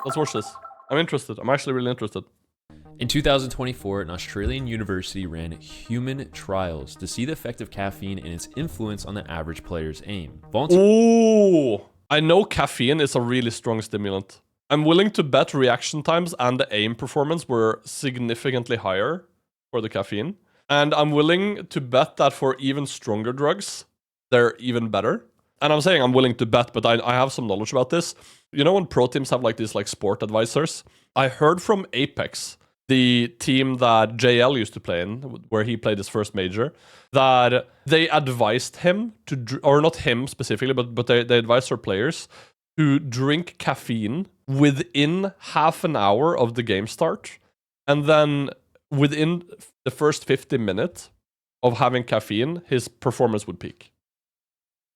Let's watch this. I'm interested. I'm actually really interested. In 2024, an Australian university ran human trials to see the effect of caffeine and its influence on the average player's aim. Ooh, I know caffeine is a really strong stimulant. I'm willing to bet reaction times and the aim performance were significantly higher for the caffeine. And I'm willing to bet that for even stronger drugs, they're even better. And I'm saying I'm willing to bet, but I have some knowledge about this. You know when pro teams have like these like sport advisors? I heard from Apex, the team that JL used to play in, where he played his first major, that they advised him to, or not him specifically, but they advised their players to drink caffeine within half an hour of the game start. And then within the first 50 minutes of having caffeine, his performance would peak.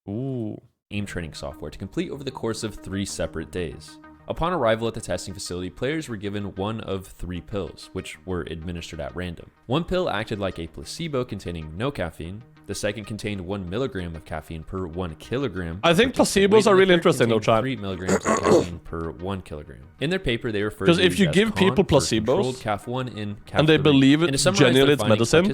Ooh. Aim training software to complete over the course of 3 separate days. Upon arrival at the testing facility, players were given one of 3 pills, which were administered at random. One pill acted like a placebo containing no caffeine. The second contained 1 milligram of caffeine per 1 kilogram. I think placebos are really interesting, though, Chad. 3 milligrams of caffeine per 1 kilogram. In their paper, they refer to because if you give people placebos and they believe it genuinely it's medicine,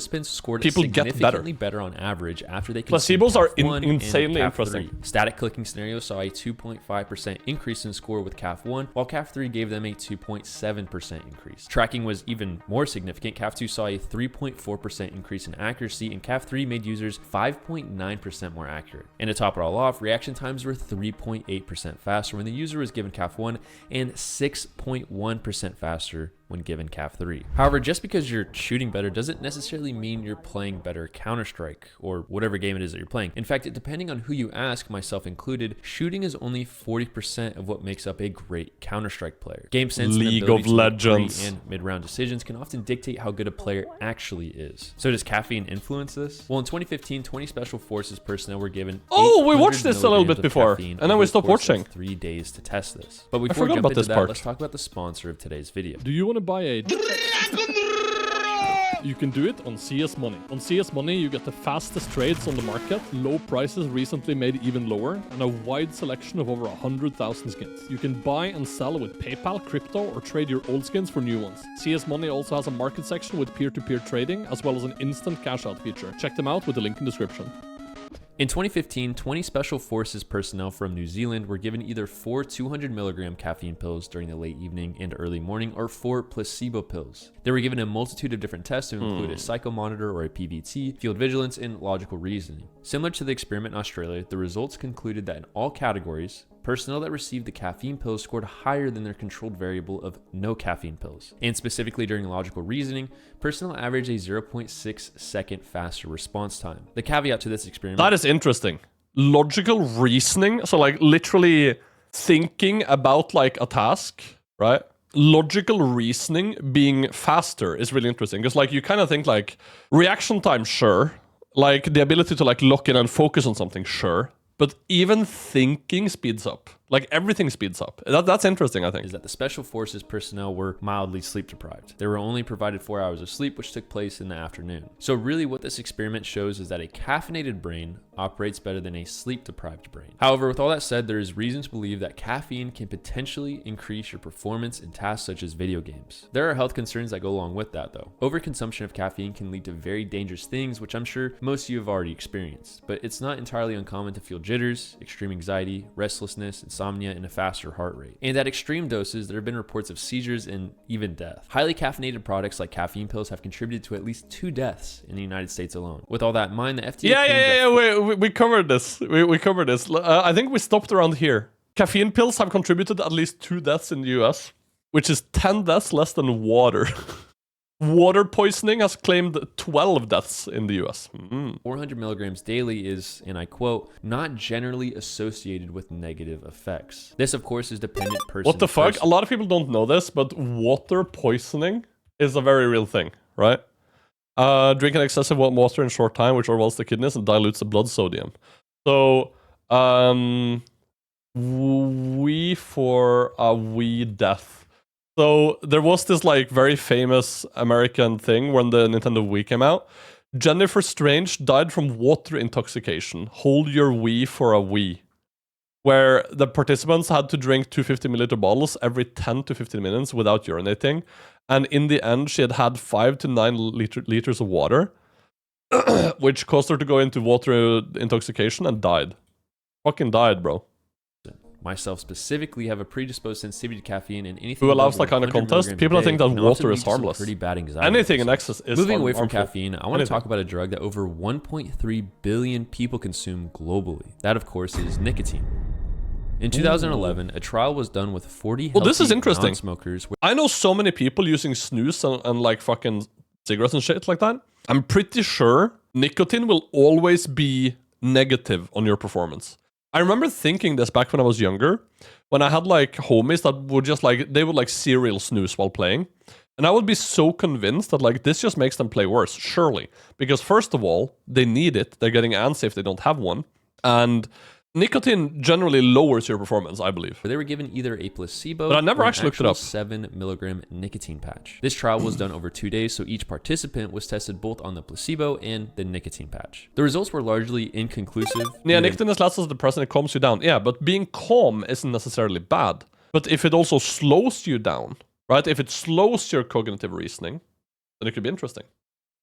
people get better on average after they placebos are insanely interesting. Static clicking scenario saw a 2.5% increase in score with CAF1, while CAF3 gave them a 2.7% increase. Tracking was even more significant. CAF2 saw a 3.4% increase in accuracy, and CAF3 made users 5.9% more accurate. And to top it all off, reaction times were 3.8% faster when the user was given CAF1 and 6.1% faster when given CAF3. However, just because you're shooting better doesn't necessarily mean you're playing better Counter-Strike or whatever game it is that you're playing. In fact, depending on who you ask, myself included, shooting is only 40% of what makes up a great Counter-Strike player. Game sense, League of Legends, and mid-round decisions can often dictate how good a player actually is. So does caffeine influence this? Well, in 2015, 20 Special Forces personnel were given we watched this a little bit before, and then we stopped watching. 3 days to test this. But before we jump into that, let's talk about the sponsor of today's video. Do you want to buy a... You can do it on CS Money. On CS Money, you get the fastest trades on the market, low prices recently made even lower, and a wide selection of over 100,000 skins. You can buy and sell with PayPal, crypto, or trade your old skins for new ones. CS Money also has a market section with peer-to-peer trading, as well as an instant cash-out feature. Check them out with the link in the description. In 2015, 20 Special Forces personnel from New Zealand were given either 4 200 milligram caffeine pills during the late evening and early morning, or 4 placebo pills. They were given a multitude of different tests to include a psychomonitor or a PVT, field vigilance, and logical reasoning. Similar to the experiment in Australia, the results concluded that in all categories, personnel that received the caffeine pills scored higher than their controlled variable of no caffeine pills. And specifically during logical reasoning, personnel averaged a 0.6 second faster response time. The caveat to this experiment... That is interesting. Logical reasoning, so like literally thinking about like a task, right? Logical reasoning being faster is really interesting, because like you kind of think like reaction time, sure. Like the ability to like lock in and focus on something, sure. But even thinking speeds up. Like everything speeds up. That's interesting, I think. Is that the Special Forces personnel were mildly sleep deprived. They were only provided 4 hours of sleep, which took place in the afternoon. So really what this experiment shows is that a caffeinated brain operates better than a sleep-deprived brain. However, with all that said, there is reason to believe that caffeine can potentially increase your performance in tasks such as video games. There are health concerns that go along with that though. Overconsumption of caffeine can lead to very dangerous things, which I'm sure most of you have already experienced, but it's not entirely uncommon to feel jitters, extreme anxiety, restlessness, insomnia, and a faster heart rate. And at extreme doses, there have been reports of seizures and even death. Highly caffeinated products like caffeine pills have contributed to at least 2 deaths in the United States alone. With all that in mind, the FDA... We covered this. We covered this. I think we stopped around here. Caffeine pills have contributed at least 2 deaths in the US, which is 10 deaths less than water. Water poisoning has claimed 12 deaths in the US. 400 milligrams daily is, and I quote, not generally associated with negative effects. This, of course, is dependent person. What the fuck? A lot of people don't know this, but water poisoning is a very real thing, right? Drinking excessive water in short time, which overwhelms the kidneys and dilutes the blood sodium. So, we death. So there was this like very famous American thing when the Nintendo Wii came out. Jennifer Strange died from water intoxication. Hold your Wii for a Wii. where the participants had to drink 250 milliliter bottles every 10 to 15 minutes without urinating. And in the end, she had 5 to 9 liters of water, which caused her to go into water intoxication and died. Fucking died, bro. Myself specifically have a predisposed sensitivity to caffeine, and anything Who allows above that kind of 100 contest? milligrams People a that think day that can water often is lead to some harmless. Pretty bad anxiety. Anything in episodes. excess is Moving away from harmful. caffeine, I want to talk about a drug that over 1.3 billion people consume globally. That, of course, is nicotine. In 2011, a trial was done with 40 this is interesting. non-smokers. I know so many people using snus and like fucking cigarettes and shit like that. I'm pretty sure nicotine will always be negative on your performance. I remember thinking this back when I was younger, when I had like homies that would just like, they would like serial snooze while playing. And I would be so convinced that like this just makes them play worse, surely. Because first of all, they need it. They're getting antsy if they don't have one. And nicotine generally lowers your performance, I believe. They were given either a placebo but I never or actually looked it up. 7 milligram nicotine patch. This trial was done over 2 days, so each participant was tested both on the placebo and the nicotine patch. The results were largely inconclusive. Yeah, nicotine is less as depressant, it calms you down. Yeah, but being calm isn't necessarily bad. But if it also slows you down, right? If it slows your cognitive reasoning, then it could be interesting.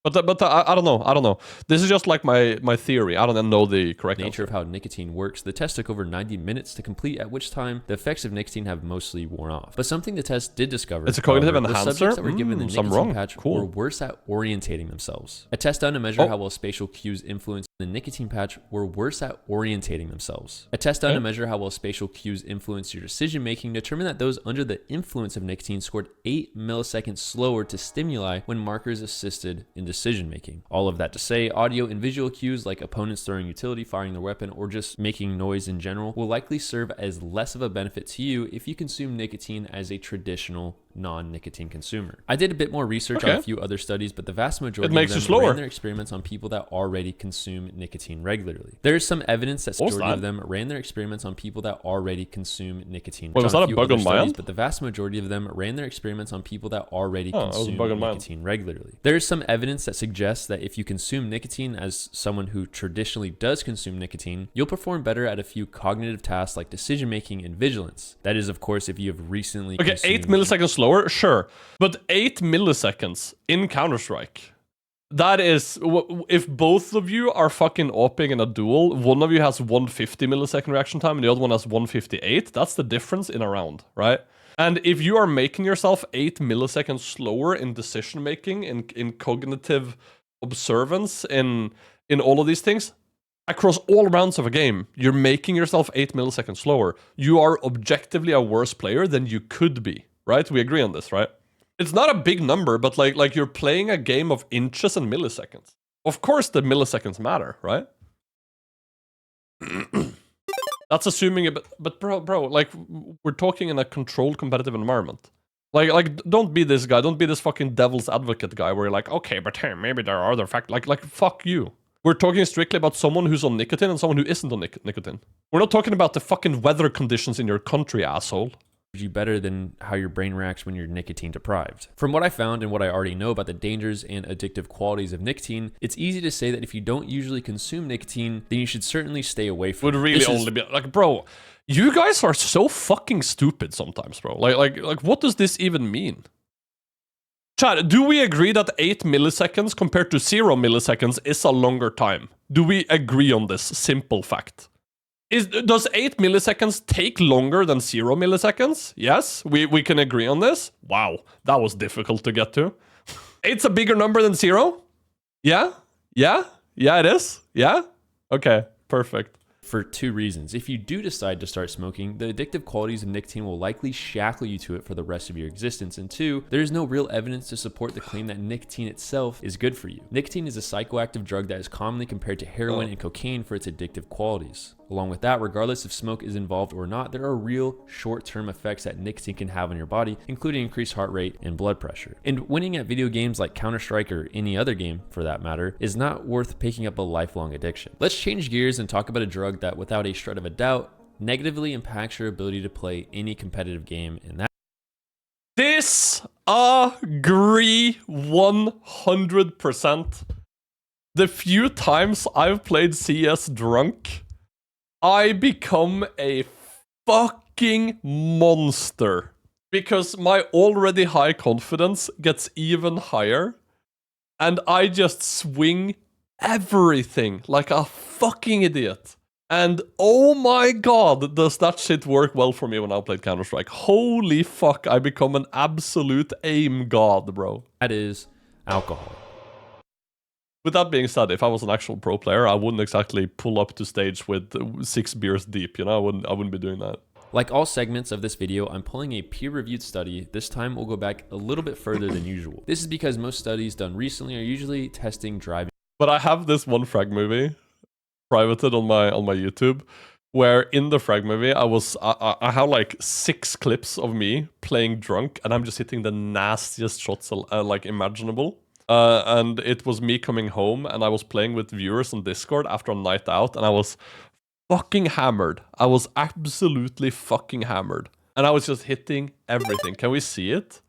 But I don't know. I don't know. This is just like my theory. I don't know the correct nature answer. of how nicotine works. The test took over 90 minutes to complete, at which time the effects of nicotine have mostly worn off. But something the test did discover, it's a cognitive however, enhancer. The subjects that were given the I'm nicotine wrong. patch Cool. were worse at orientating themselves. A test done to measure how well spatial cues influence the nicotine patch were worse at orientating themselves. A test done to measure how well spatial cues influence your decision making determined that those under the influence of nicotine scored 8 milliseconds slower to stimuli when markers assisted in decision making. All of that to say, audio and visual cues like opponents throwing utility, firing their weapon, or just making noise in general will likely serve as less of a benefit to you if you consume nicotine as a traditional non-nicotine consumer. I did a bit more research on a few other studies, but the vast majority of them ran their experiments on people that already consume nicotine regularly. There is some evidence that majority of them ran their experiments on people that already consume nicotine. Wait, was that a bug on my end? But the vast majority of them ran their experiments on people that already consume nicotine regularly. There is some evidence that suggests that if you consume nicotine as someone who traditionally does consume nicotine, you'll perform better at a few cognitive tasks like decision making and vigilance. That is, of course, if you have recently consumed 8 milliseconds slower, sure. But 8 milliseconds in Counter-Strike. That is, if both of you are fucking opping in a duel, one of you has 150 millisecond reaction time and the other one has 158, that's the difference in a round, right? And if you are making yourself 8 milliseconds slower in decision making, in cognitive observance, in all of these things, across all rounds of a game, you're making yourself 8 milliseconds slower. You are objectively a worse player than you could be, right? We agree on this, right? It's not a big number, but like you're playing a game of inches and milliseconds. Of course the milliseconds matter, right? That's assuming it, but bro, like we're talking in a controlled competitive environment. Like don't be this guy, don't be this fucking devil's advocate guy where you're like, okay, but hey, maybe there are other factors. Like fuck you. We're talking strictly about someone who's on nicotine and someone who isn't on nicotine. We're not talking about the fucking weather conditions in your country, asshole. You better than how your brain reacts when you're nicotine deprived. From what I found and what I already know about the dangers and addictive qualities of nicotine, it's easy to say that if you don't usually consume nicotine, then you should certainly stay away from it. Would really only be like, bro, you guys are so fucking stupid sometimes, bro. Like what does this even mean? Chad, do we agree that 8 milliseconds compared to 0 milliseconds is a longer time? Do we agree on this simple fact? Does 8 milliseconds take longer than 0 milliseconds? Yes, we can agree on this. Wow, that was difficult to get to. 8's a bigger number than 0? Yeah? Yeah? Yeah, it is? Yeah? Okay, perfect. For 2 reasons. If you do decide to start smoking, the addictive qualities of nicotine will likely shackle you to it for the rest of your existence. And 2, there is no real evidence to support the claim that nicotine itself is good for you. Nicotine is a psychoactive drug that is commonly compared to heroin and cocaine for its addictive qualities. Along with that, regardless if smoke is involved or not, there are real short-term effects that nicotine can have on your body, including increased heart rate and blood pressure. And winning at video games like Counter-Strike or any other game for that matter is not worth picking up a lifelong addiction. Let's change gears and talk about a drug that, without a shred of a doubt, negatively impacts your ability to play any competitive game, and that disagree 100%. The few times I've played CS drunk, I become a fucking monster because my already high confidence gets even higher and I just swing everything like a fucking idiot. And oh my god, does that shit work well for me when I played Counter-Strike. Holy fuck, I become an absolute aim god, bro. That is alcohol. With that being said, if I was an actual pro player, I wouldn't exactly pull up to stage with 6 beers deep, you know? I wouldn't be doing that. Like all segments of this video, I'm pulling a peer-reviewed study. This time we'll go back a little bit further than usual. This is because most studies done recently are usually testing driving. But I have this one frag movie privated on my YouTube, where in the frag movie I have like 6 clips of me playing drunk, and I'm just hitting the nastiest shots like imaginable. And it was me coming home, and I was playing with viewers on Discord after a night out, and I was fucking hammered. I was absolutely fucking hammered, and I was just hitting everything. Can we see it?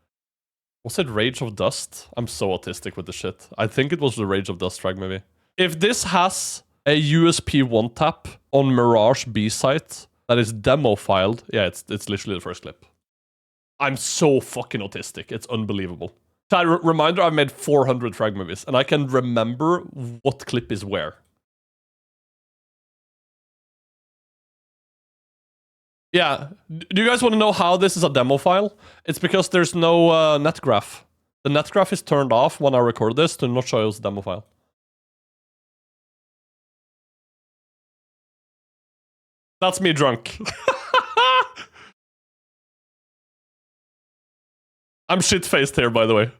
Was it Rage of Dust? I'm so autistic with the shit. I think it was the Rage of Dust frag movie. If this has a USP 1-tap on Mirage B site that is demo filed, yeah, it's literally the first clip. I'm so fucking autistic. It's unbelievable. Reminder, I've made 400 frag movies, and I can remember what clip is where. Yeah, do you guys want to know how this is a demo file? It's because there's no net graph. The net graph is turned off when I record this to not show us the demo file. That's me drunk. I'm shit-faced here, by the way.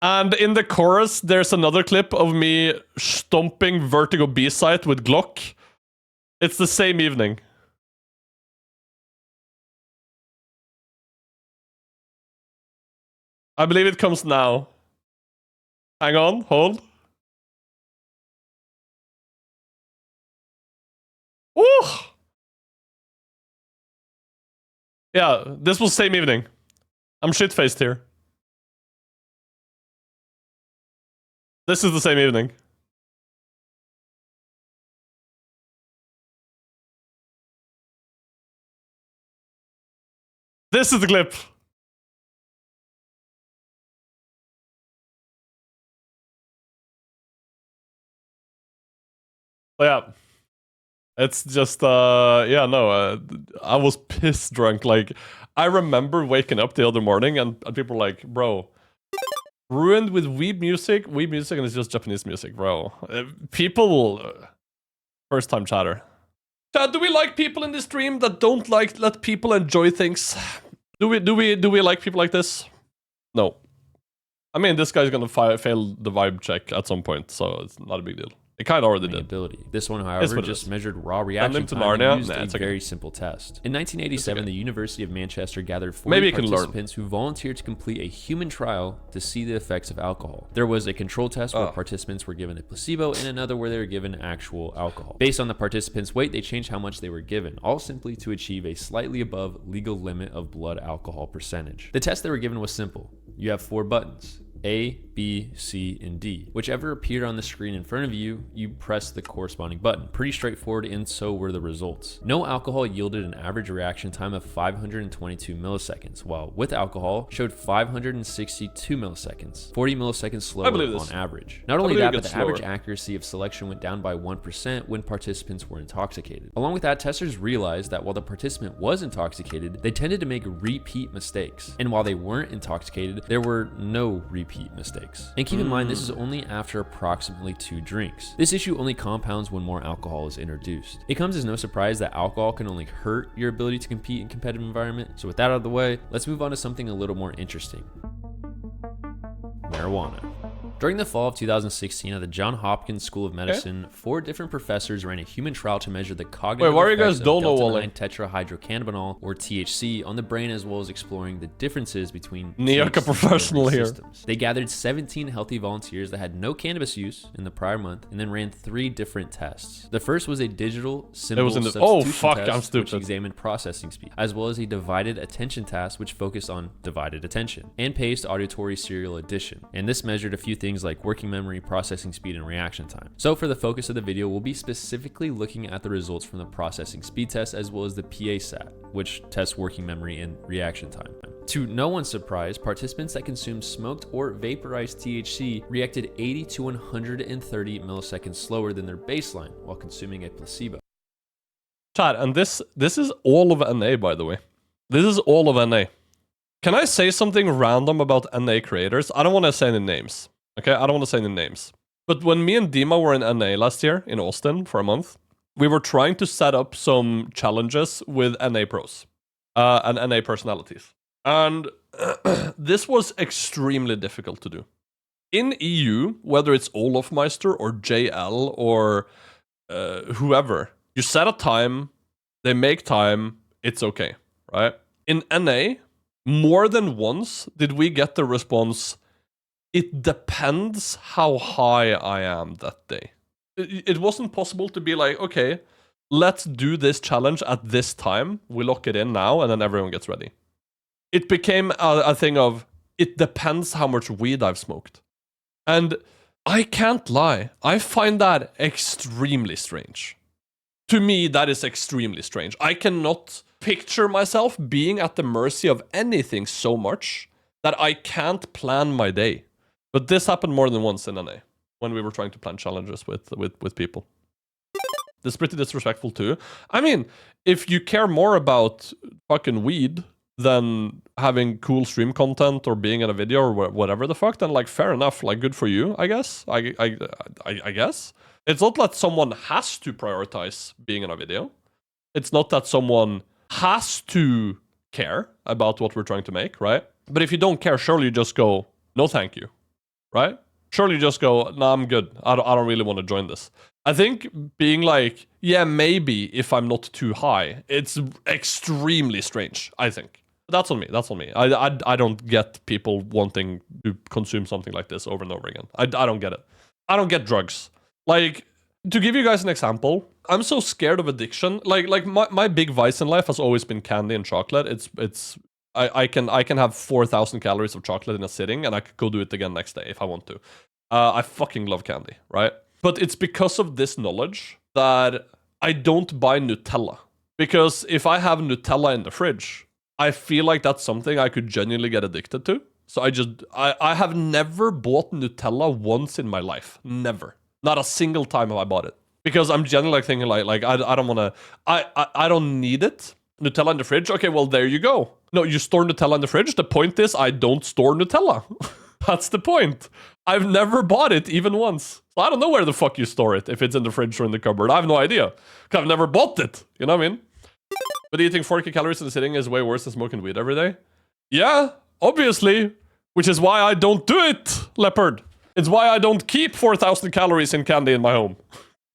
And in the chorus, there's another clip of me stomping Vertigo B-site with Glock. It's the same evening. I believe it comes now. Hang on, hold. Ooh! Yeah, this was same evening. I'm shit-faced here. This is the same evening. This is the clip. Yeah. It's just, yeah, no, I was piss drunk. Like, I remember waking up the other morning and people were like, bro, ruined with weeb music and it's just Japanese music, bro. People, first time chatter. Chat, do we like people in this stream that don't let people enjoy things? Do we like people like this? No. I mean, this guy's gonna fail the vibe check at some point, so it's not a big deal. It kind of already did. Ability. This one, however, just measured raw reaction time and used a very simple test. In 1987, the University of Manchester gathered 40 participants who volunteered to complete a human trial to see the effects of alcohol. There was a control test where participants were given a placebo and another where they were given actual alcohol. Based on the participants' weight, they changed how much they were given, all simply to achieve a slightly above legal limit of blood alcohol percentage. The test they were given was simple. You have 4 buttons. A, B, C, and D. Whichever appeared on the screen in front of you, you press the corresponding button. Pretty straightforward, and so were the results. No alcohol yielded an average reaction time of 522 milliseconds, while with alcohol showed 562 milliseconds, 40 milliseconds slower on average. Not only that, but the average accuracy of selection went down by 1% when participants were intoxicated. Along with that, testers realized that while the participant was intoxicated, they tended to make repeat mistakes. And while they weren't intoxicated, there were no repeat mistakes. And keep in mind, this is only after approximately 2 drinks. This issue only compounds when more alcohol is introduced. It comes as no surprise that alcohol can only hurt your ability to compete in competitive environment. So with that out of the way, let's move on to something a little more interesting. Marijuana. During the fall of 2016 at the Johns Hopkins School of Medicine, 4 different professors ran a human trial to measure the cognitive why are you effects guys of don't know, delta-9 Wally? tetrahydrocannabinol, or THC, on the brain, as well as exploring the differences between Niak a THC professional delivery here. systems. They gathered 17 healthy volunteers that had no cannabis use in the prior month, and then ran 3 different tests. The first was a digital symbol was in the- substitution oh, fuck, test, I'm which stupid. examined processing speed, as well as a divided attention task, which focused on divided attention, and paced auditory serial addition. And this measured a few things like working memory, processing speed, and reaction time. So for the focus of the video, we'll be specifically looking at the results from the processing speed test, as well as the PA-SAT, which tests working memory and reaction time. To no one's surprise, participants that consumed smoked or vaporized THC reacted 80 to 130 milliseconds slower than their baseline while consuming a placebo. Chat, and this is all of NA, by the way. This is all of NA. Can I say something random about NA creators? I don't want to say any names. Okay, I don't want to say any names. But when me and Dima were in NA last year in Austin for a month, we were trying to set up some challenges with NA pros and NA personalities. And this was extremely difficult to do. In EU, whether it's Olofmeister or JL or whoever, you set a time, they make time, it's okay, right? In NA, more than once did we get the response, it depends how high I am that day. It wasn't possible to be like, okay, let's do this challenge at this time, we lock it in now, and then everyone gets ready. It became a thing of, it depends how much weed I've smoked. And I can't lie, I find that extremely strange. To me, that is extremely strange. I cannot picture myself being at the mercy of anything so much that I can't plan my day. But this happened more than once in NA when we were trying to plan challenges with people. This is pretty disrespectful too. I mean, if you care more about fucking weed than having cool stream content or being in a video or whatever the fuck, then like fair enough, like good for you, I guess. I guess. It's not that someone has to prioritize being in a video. It's not that someone has to care about what we're trying to make, right? But if you don't care, surely you just go, no thank you, right? Surely you just go, nah, I'm good. I don't really want to join this. I think being like, yeah, maybe if I'm not too high, it's extremely strange, I think. That's on me. That's on me. I don't get people wanting to consume something like this over and over again. I don't get it. I don't get drugs. Like, to give you guys an example, I'm so scared of addiction. Like my big vice in life has always been candy and chocolate. I can have 4,000 calories of chocolate in a sitting, and I could go do it again next day if I want to. I fucking love candy, right? But it's because of this knowledge that I don't buy Nutella. Because if I have Nutella in the fridge, I feel like that's something I could genuinely get addicted to. So I have never bought Nutella once in my life. Never. Not a single time have I bought it. Because I'm generally like thinking like I don't want to, I don't need it. Nutella in the fridge? Okay, well, there you go. No, you store Nutella in the fridge? The point is, I don't store Nutella. That's the point. I've never bought it even once. So I don't know where the fuck you store it, if it's in the fridge or in the cupboard. I have no idea. Because I've never bought it. You know what I mean? But eating 40 calories in the sitting is way worse than smoking weed every day. Yeah, obviously. Which is why I don't do it, Leopard. It's why I don't keep 4,000 calories in candy in my home.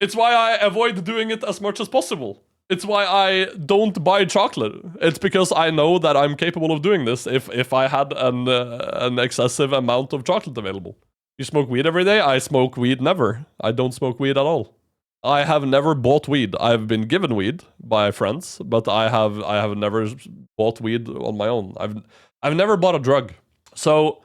It's why I avoid doing it as much as possible. It's why I don't buy chocolate. It's because I know that I'm capable of doing this if I had an excessive amount of chocolate available. You smoke weed every day? I smoke weed never. I don't smoke weed at all. I have never bought weed. I've been given weed by friends, but I have never bought weed on my own. I've never bought a drug. So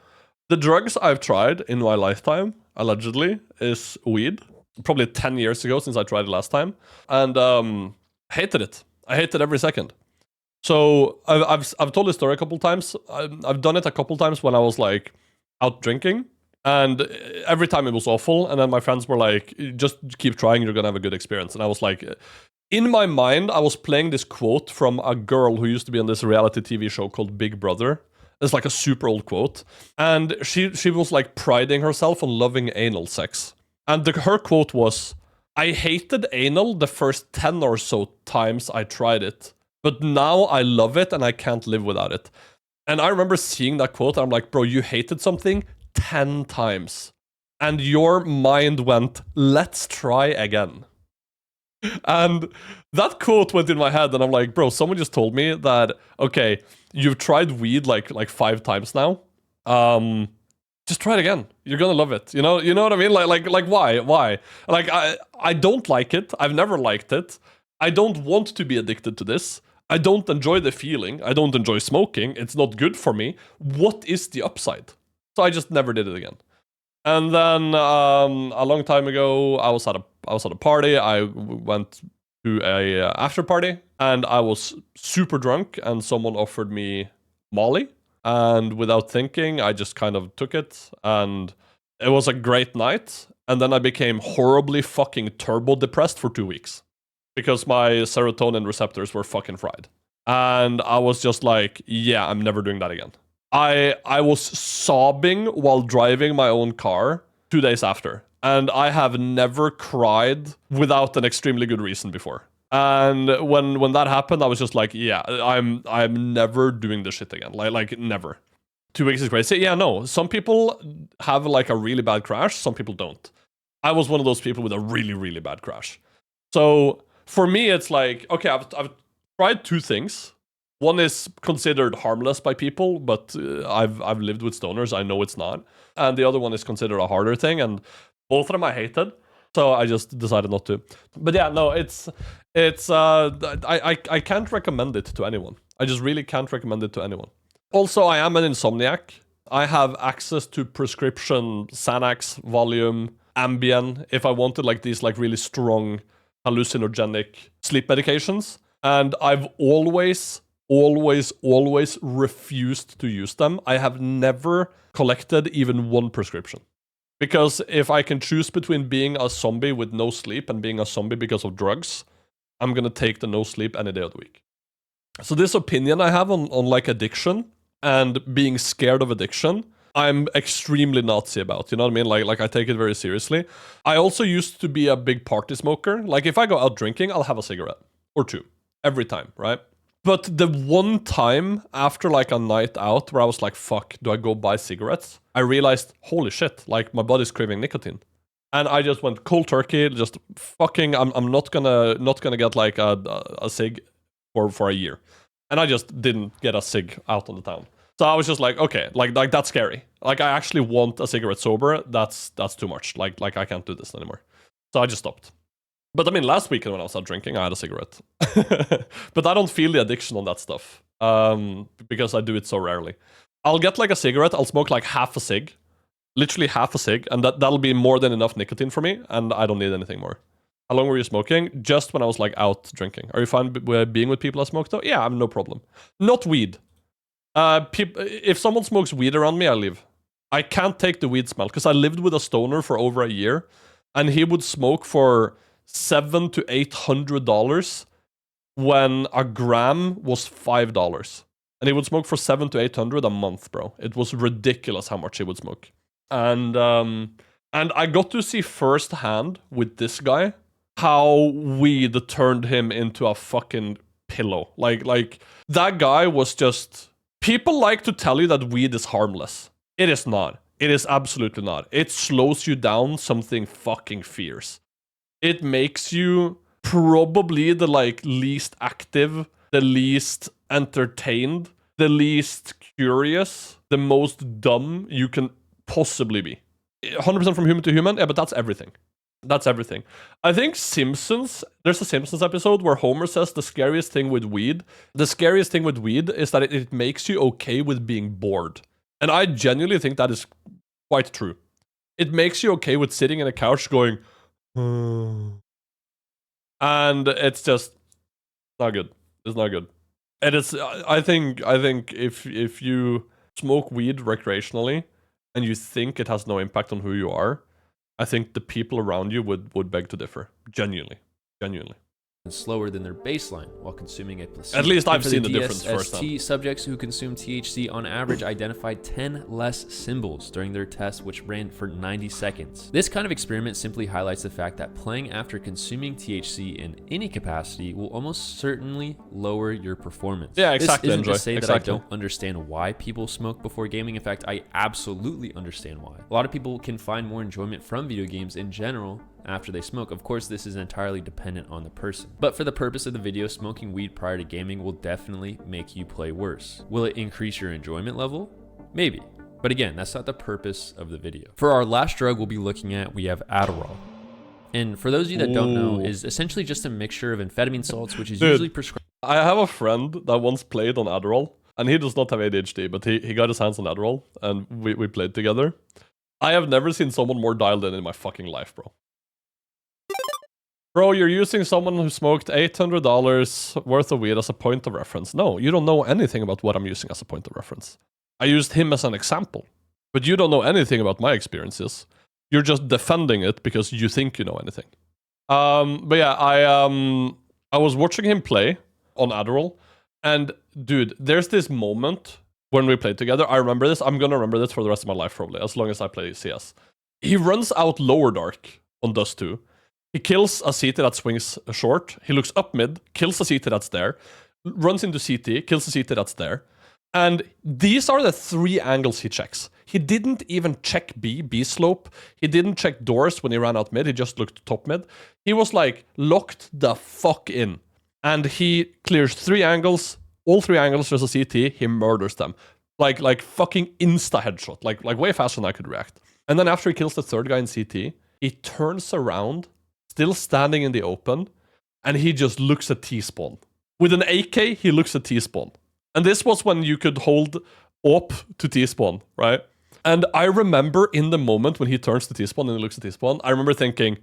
the drugs I've tried in my lifetime, allegedly, is weed. Probably 10 years ago since I tried it last time. And hated it. I hated every second. So I've told this story a couple times. I've done it a couple times when I was like out drinking. And every time it was awful. And then my friends were like, just keep trying, you're gonna have a good experience. And I was like, in my mind, I was playing this quote from a girl who used to be on this reality TV show called Big Brother. It's like a super old quote. And she was like priding herself on loving anal sex. And her quote was, I hated anal the first 10 or so times I tried it. But now I love it and I can't live without it. And I remember seeing that quote and I'm like, bro, you hated something 10 times. and your mind went, let's try again. And that quote went in my head, and I'm like, bro, someone just told me that, okay, you've tried weed like 5 times now. Just try it again. You're gonna love it. You know what I mean? Like why? Like I don't like it. I've never liked it. I don't want to be addicted to this. I don't enjoy the feeling. I don't enjoy smoking. It's not good for me. What is the upside? So I just never did it again. And then a long time ago, I was at a party. I went to a after party, and I was super drunk, and someone offered me Molly. And without thinking, I just kind of took it, and it was a great night. And then I became horribly fucking turbo depressed for 2 weeks because my serotonin receptors were fucking fried. And I was just like, yeah, I'm never doing that again. I was sobbing while driving my own car 2 days after. And I have never cried without an extremely good reason before. And when that happened, I was just like, yeah, I'm never doing this shit again. Like never. 2 weeks is crazy. Yeah, no. Some people have like a really bad crash. Some people don't. I was one of those people with a really, really bad crash. So for me, it's like, okay, I've tried 2 things. One is considered harmless by people, but I've lived with stoners. I know it's not. And the other one is considered a harder thing, and both of them I hated. So I just decided not to. But yeah, no, I can't recommend it to anyone. I just really can't recommend it to anyone. Also, I am an insomniac. I have access to prescription Xanax, Valium, Ambien, if I wanted like these like really strong hallucinogenic sleep medications. And I've always refused to use them. I have never collected even 1 prescription. Because if I can choose between being a zombie with no sleep and being a zombie because of drugs, I'm gonna take the no sleep any day of the week. So this opinion I have on like addiction and being scared of addiction, I'm extremely Nazi about. You know what I mean? Like I take it very seriously. I also used to be a big party smoker. Like if I go out drinking, I'll have a cigarette or 2 every time, right? But the one time after like a night out where I was like, fuck, do I go buy cigarettes? I realized, holy shit, like my body's craving nicotine. And I just went cold turkey, just fucking, I'm not gonna get like a cig for a year. And I just didn't get a cig out on the town. So I was just like, okay, like that's scary. Like I actually want a cigarette sober. That's too much. Like I can't do this anymore. So I just stopped. But I mean, last weekend when I was out drinking, I had a cigarette. But I don't feel the addiction on that stuff because I do it so rarely. I'll get like a cigarette, I'll smoke like half a cig, literally half a cig, and that'll be more than enough nicotine for me, and I don't need anything more. How long were you smoking? Just when I was like out drinking. Are you fine being with people that smoke though? Yeah, I'm no problem. Not weed. If someone smokes weed around me, I leave. I can't take the weed smell because I lived with a stoner for over a year, and he would smoke for $700 to $800 when a gram was $5, and he would smoke for $700 to $800 a month, bro. It was ridiculous how much he would smoke, and I got to see firsthand with this guy how weed turned him into a fucking pillow. Like that guy was just. People like to tell you that weed is harmless. It is not. It is absolutely not. It slows you down something fucking fierce. It makes you probably the like least active, the least entertained, the least curious, the most dumb you can possibly be. 100% from human to human, yeah, but that's everything. That's everything. I think there's a Simpsons episode where Homer says the scariest thing with weed is that it makes you okay with being bored. And I genuinely think that is quite true. It makes you okay with sitting in a couch going, and it's just not good. It's not good. And it's I think if you smoke weed recreationally and you think it has no impact on who you are, I think the people around you would beg to differ. Genuinely. slower than their baseline while consuming a placebo. At least I've For seen the difference DSST, firsthand. subjects who consumed THC on average identified 10 less symbols during their test, which ran for 90 seconds. This kind of experiment simply highlights the fact that playing after consuming THC in any capacity will almost certainly lower your performance. Yeah, exactly. This isn't to say that I Exactly. don't understand why people smoke before gaming. In fact, I absolutely understand why. A lot of people can find more enjoyment from video games in general after they smoke. Of course, this is entirely dependent on the person. But for the purpose of the video, smoking weed prior to gaming will definitely make you play worse. Will it increase your enjoyment level? Maybe. But again, that's not the purpose of the video. For our last drug we'll be looking at, we have Adderall. And for those of you that don't know, is essentially just a mixture of amphetamine salts, which is usually prescribed. I have a friend that once played on Adderall, and he does not have ADHD, but he got his hands on Adderall, and we played together. I have never seen someone more dialed in my fucking life, bro. Bro, you're using someone who smoked $800 worth of weed as a point of reference. No, you don't know anything about what I'm using as a point of reference. I used him as an example, but you don't know anything about my experiences. You're just defending it because you think you know anything. But yeah, I was watching him play on Adderall, and dude, there's this moment when we played together. I remember this. I'm gonna remember this for the rest of my life, probably, as long as I play CS. He runs out lower dark on Dust 2. He kills a CT that swings short. He looks up mid, kills a CT that's there, runs into CT, kills a CT that's there. And these are the 3 angles he checks. He didn't even check B slope. He didn't check doors when he ran out mid. He just looked top mid. He was like locked the fuck in. And he clears 3 angles. All 3 angles there's a CT. He murders them. Like fucking insta headshot. Like way faster than I could react. And then after he kills the 3rd guy in CT, he turns around, still standing in the open, and he just looks at T-spawn. With an AK, he looks at T-spawn. And this was when you could hold up to T-spawn, right? And I remember in the moment when he turns to T-spawn and he looks at T-spawn, I remember thinking,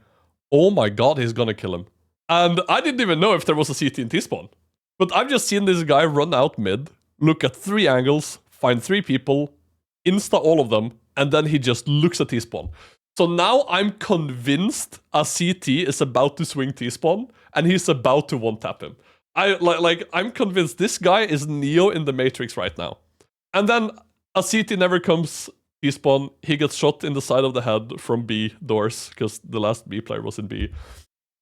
oh my god, he's gonna kill him. And I didn't even know if there was a CT in T-spawn. But I've just seen this guy run out mid, look at 3 angles, find 3 people, insta all of them, and then he just looks at T-spawn. So now I'm convinced a CT is about to swing T-spawn, and he's about to one-tap him. I'm convinced this guy is Neo in the Matrix right now. And then a CT never comes T-spawn. He gets shot in the side of the head from B doors, because the last B player was in B.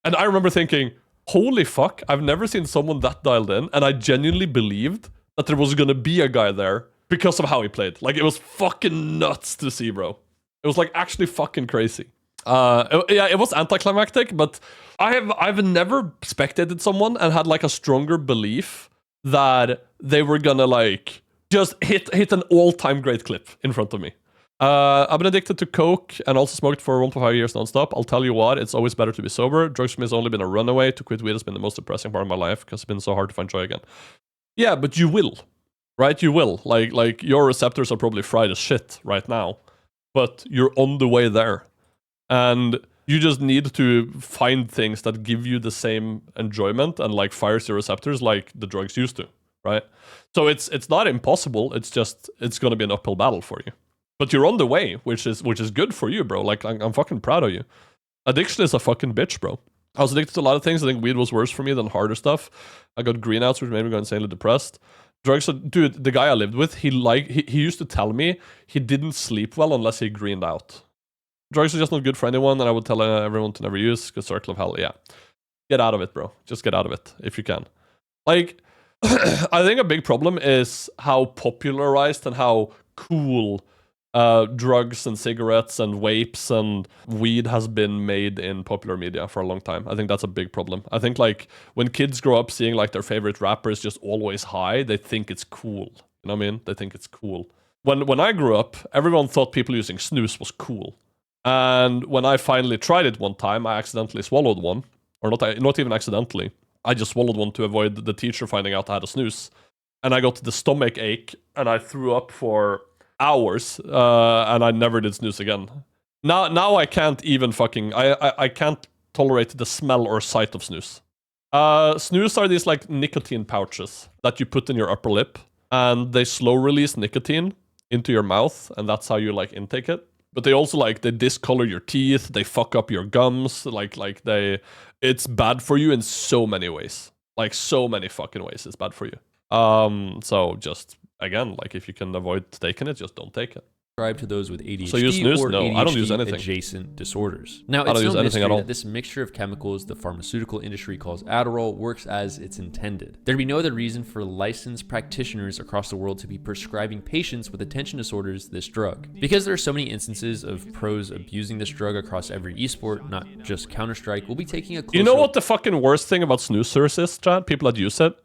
And I remember thinking, holy fuck, I've never seen someone that dialed in, and I genuinely believed that there was gonna be a guy there because of how he played. Like, it was fucking nuts to see, bro. It was like actually fucking crazy. Yeah, it was anticlimactic, but I've never spectated someone and had like a stronger belief that they were gonna like just hit an all-time great clip in front of me. I've been addicted to coke and also smoked for 1.5 years nonstop. I'll tell you what, it's always better to be sober. Drugs for me has only been a runaway. To quit weed has been the most depressing part of my life because it's been so hard to find joy again. Yeah, but you will, right? You will. Like your receptors are probably fried as shit right now, but you're on the way there. And you just need to find things that give you the same enjoyment and like fires your receptors like the drugs used to, right? So it's not impossible. It's just, it's going to be an uphill battle for you. But you're on the way, which is good for you, bro. Like, I'm fucking proud of you. Addiction is a fucking bitch, bro. I was addicted to a lot of things. I think weed was worse for me than harder stuff. I got greenouts, which made me go insanely depressed. Drugs, dude, the guy I lived with, he used to tell me he didn't sleep well unless he greened out. Drugs are just not good for anyone, and I would tell everyone to never use, because circle of hell, yeah. Get out of it, bro. Just get out of it, if you can. Like, I think a big problem is how popularized and how cool drugs and cigarettes and vapes and weed has been made in popular media for a long time. I think that's a big problem. I think like when kids grow up seeing like their favorite rapper is just always high, they think it's cool. You know what I mean? They think it's cool. When I grew up, everyone thought people using snus was cool. And when I finally tried it one time, I accidentally swallowed one. Or not even accidentally. I just swallowed one to avoid the teacher finding out I had a snus. And I got the stomach ache and I threw up for hours, and I never did snooze again. Now I can't even fucking I can't tolerate the smell or sight of snooze. Snooze are these like nicotine pouches that you put in your upper lip, and they slow release nicotine into your mouth, and that's how you like intake it. but they also like they discolor your teeth, they fuck up your gums, it's bad for you in so many ways. Like so many fucking ways it's bad for you. So just again, like if you can avoid taking it, just don't take it. Prescribed to those with ADHD So you snooze? or No, ADHD I don't use anything. adjacent disorders. Now, I don't it's use no anything mystery at all. that this mixture of chemicals the pharmaceutical industry calls Adderall works as it's intended. There'd be no other reason for licensed practitioners across the world to be prescribing patients with attention disorders this drug. Because there are so many instances of pros abusing this drug across every esport, not just Counter-Strike, we'll be taking a closer You know what the fucking worst thing about snoozers is, Chad? People that use it.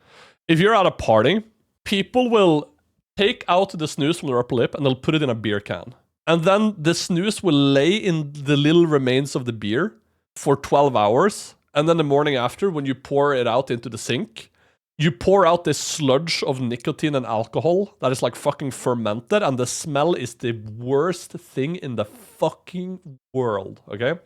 If you're at a party, people will take out the snooze from their upper lip and they'll put it in a beer can. And then the snooze will lay in the little remains of the beer for 12 hours. And then the morning after, when you pour it out into the sink, you pour out this sludge of nicotine and alcohol that is like fucking fermented. And the smell is the worst thing in the fucking world, okay?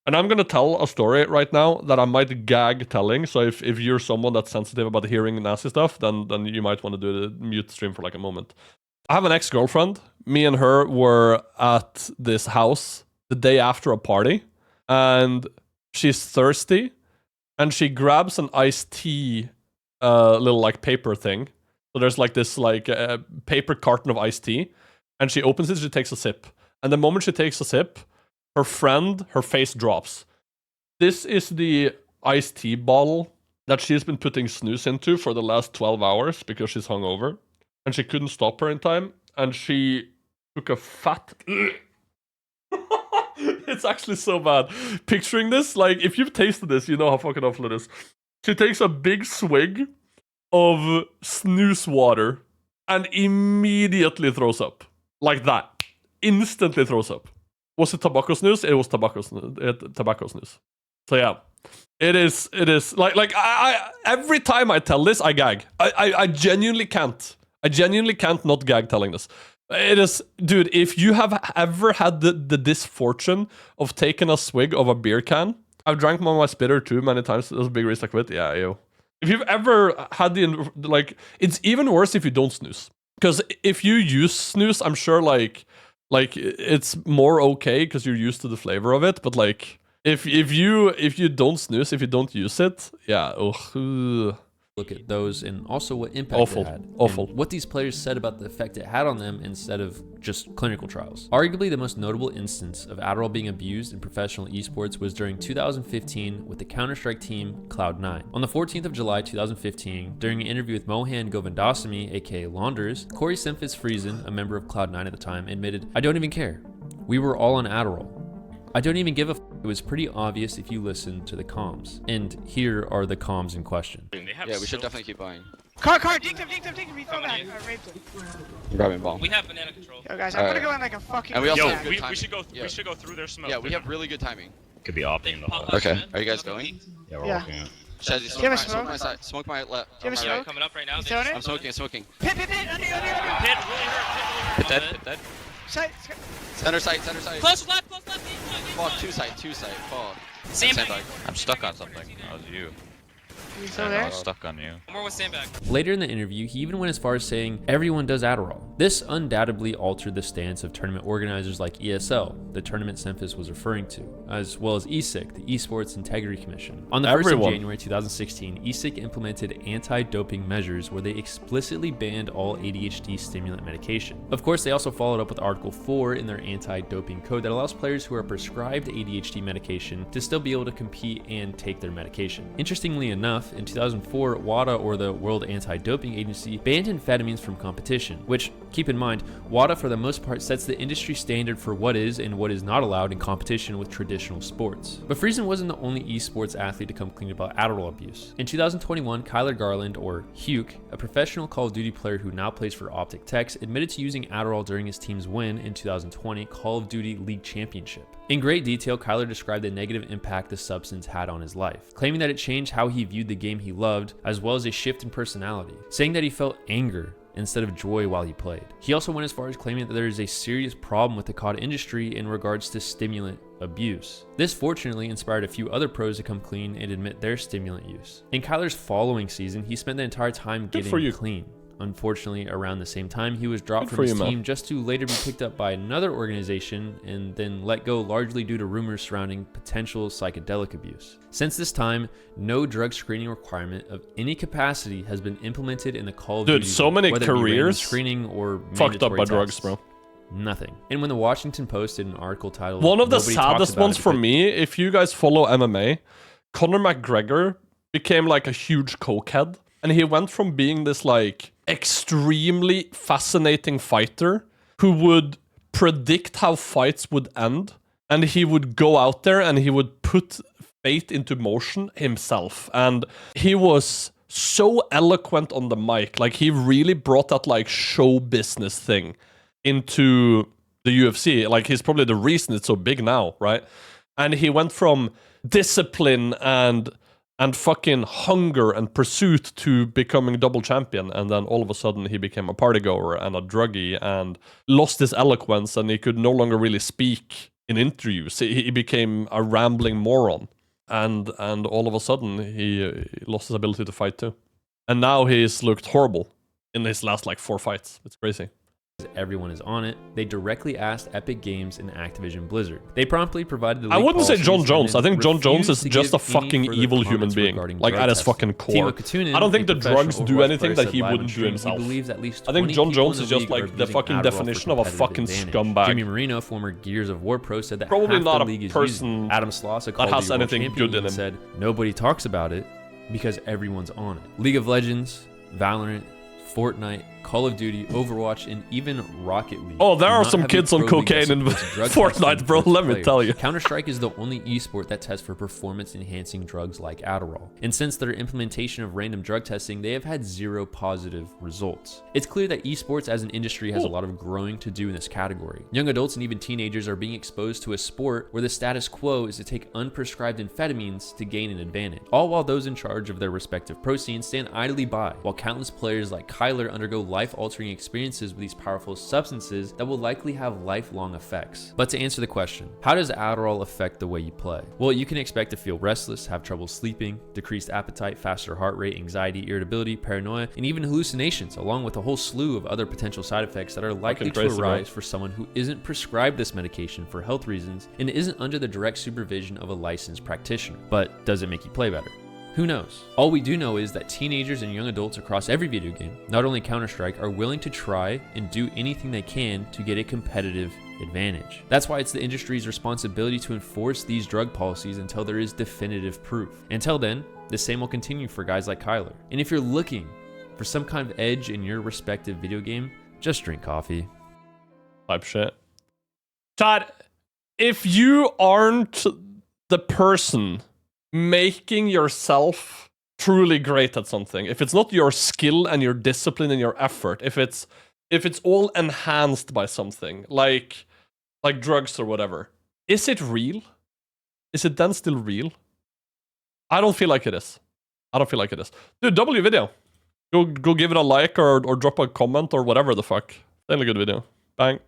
And I'm going to tell a story right now that I might gag telling. So if you're someone that's sensitive about hearing nasty stuff, then you might want to do the mute stream for like a moment. I have an ex-girlfriend. Me and her were at this house the day after a party, and she's thirsty, and she grabs an iced tea, little like paper thing. So there's like this like paper carton of iced tea, and she opens it. She takes a sip, and the moment she takes a sip, her face drops. This is the iced tea bottle that she's been putting snooze into for the last 12 hours because she's hungover. And she couldn't stop her in time, and she took a fat... It's actually so bad. Picturing this, like, if you've tasted this, you know how fucking awful it is. She takes a big swig of snooze water and immediately throws up. Like that. Instantly throws up. Was it tobacco snooze? It was tobacco snooze. So yeah. It is like I every time I tell this, I gag. I genuinely can't. I genuinely can't not gag telling this. It is, dude, if you have ever had the misfortune of taking a swig of a beer can, I've drank my spitter too many times. There's a big risk I quit. Yeah, yo. If you've ever had it's even worse if you don't snooze. Because if you use snooze, I'm sure like it's more okay because you're used to the flavor of it. But like if you don't snooze, if you don't use it, yeah, look at those and also what impact it had. Awful. And what these players said about the effect it had on them instead of just clinical trials. Arguably the most notable instance of Adderall being abused in professional esports was during 2015 with the Counter-Strike team Cloud9. On the 14th of July 2015, during an interview with Mohan Govindasamy, aka Launders, Corey Semphis Friesen, a member of Cloud9 at the time, admitted, "I don't even care. We were all on Adderall. I don't even give a f***. It was pretty obvious if you listen to the comms." And here are the comms in question. Yeah, we should definitely keep buying. Car, dinked him, he fell back. I raped him. Grabbing bomb. We have banana control. Yo guys, I'm gonna go in like a fucking... And we also Yo, have good we timing. should go through their smoke. Yeah, we have really good timing. Could be opping the whole. Okay, are you guys going? Yeah, we're Yeah. walking out. Shazzy, Do you have a smoke my smoke? side. Smoke my left. Do you have a my right. smoke? Coming up right now. You throwing it? I'm smoking. Pit, under. Pit really hurt. Pit really hurt. Hit dead. Side. Center side. Close left. Fuck, two side. Fuck. Sandbag. I'm stuck on something. That was you. You still I there? was stuck on you. More with sandbag. Later in the interview, he even went as far as saying everyone does Adderall. This undoubtedly altered the stance of tournament organizers like ESL, the tournament Semphis was referring to, as well as ESIC, the Esports Integrity Commission. On the 1st of January 2016, ESIC implemented anti-doping measures where they explicitly banned all ADHD stimulant medication. Of course, they also followed up with Article 4 in their anti-doping code that allows players who are prescribed ADHD medication to still be able to compete and take their medication. Interestingly enough, in 2004, WADA, or the World Anti-Doping Agency, banned amphetamines from competition, which, keep in mind, WADA for the most part sets the industry standard for what is and what is not allowed in competition with traditional sports. But Friesen wasn't the only esports athlete to come clean about Adderall abuse. In 2021, Kyler Garland, or Huke, a professional Call of Duty player who now plays for Optic Techs, admitted to using Adderall during his team's win in 2020 Call of Duty League Championship. In great detail, Kyler described the negative impact the substance had on his life, claiming that it changed how he viewed the game he loved, as well as a shift in personality, saying that he felt anger instead of joy while he played. He also went as far as claiming that there is a serious problem with the COD industry in regards to stimulant abuse. This fortunately inspired a few other pros to come clean and admit their stimulant use. In Kyler's following season, he spent the entire time getting clean. Unfortunately, around the same time, he was dropped Good from for his you, man. team just to later be picked up by another organization and then let go largely due to rumors surrounding potential psychedelic abuse. Since this time, no drug screening requirement of any capacity has been implemented in the Call of Dude, Duty, so many whether it be random careers screening or fucked up mandatory by drugs, tests. bro. Nothing. And when the Washington Post did an article titled One of the "Nobody Talks saddest About ones It for because me, if you guys follow MMA, Conor McGregor became like a huge cokehead. And he went from being this like extremely fascinating fighter who would predict how fights would end. And he would go out there and he would put fate into motion himself. And he was so eloquent on the mic. Like he really brought that like show business thing into the UFC. Like he's probably the reason it's so big now, right? And he went from discipline and fucking hunger and pursuit to becoming double champion, and then all of a sudden he became a party goer and a druggie and lost his eloquence, and he could no longer really speak in interviews. He became a rambling moron, and all of a sudden he lost his ability to fight too. And now he's looked horrible in his last like 4 fights. It's crazy. everyone is on it, they directly asked Epic Games and Activision Blizzard. They promptly provided the I leak wouldn't say John policies Jones. I and think John Jones refused is to just a give any fucking further evil human comments being. regarding Like drug at his testing. fucking core. Timo Katunen, I don't think a the drugs professional do Overwatch anything player, that said he live wouldn't on do stream himself. He believes at least I think 20 John people Jones in is the just league like are the using fucking Adderall for definition of a competitive fucking advantage. scumbag. Jimmy Marino, former Gears of War pro, said that Probably half not the a league is person using. Adam Sloss, a Call that of has Duty World anything champion, good in even him. said nobody talks about it because everyone's on it. League of Legends, Valorant, Fortnite, Call of Duty, Overwatch, and even Rocket League. Oh, there do are not some have a kids on pro league that cocaine in supports drug Fortnite, testing bro, for its let me players. tell you. Counter-Strike is the only esport that tests for performance-enhancing drugs like Adderall. And since their implementation of random drug testing, they have had 0 positive results. It's clear that esports as an industry has a lot of growing to do in this category. Young adults and even teenagers are being exposed to a sport where the status quo is to take unprescribed amphetamines to gain an advantage, all while those in charge of their respective pro scenes stand idly by, while countless players like Kyler undergo life-altering experiences with these powerful substances that will likely have lifelong effects. But to answer the question, how does Adderall affect the way you play? Well, you can expect to feel restless, have trouble sleeping, decreased appetite, faster heart rate, anxiety, irritability, paranoia, and even hallucinations, along with a whole slew of other potential side effects that are likely to crazy, arise for someone who isn't prescribed this medication for health reasons and isn't under the direct supervision of a licensed practitioner. But does it make you play better? Who knows? All we do know is that teenagers and young adults across every video game, not only Counter-Strike, are willing to try and do anything they can to get a competitive advantage. That's why it's the industry's responsibility to enforce these drug policies until there is definitive proof. Until then, the same will continue for guys like Kyler. And if you're looking for some kind of edge in your respective video game, just drink coffee. Type shit. Chad, if you aren't the person making yourself truly great at something, if it's not your skill and your discipline and your effort, if it's all enhanced by something like drugs or whatever, is it real? Is it then still real? I don't feel like it is. Dude, W video. Go give it a like or drop a comment or whatever the fuck. Still a good video. Bang.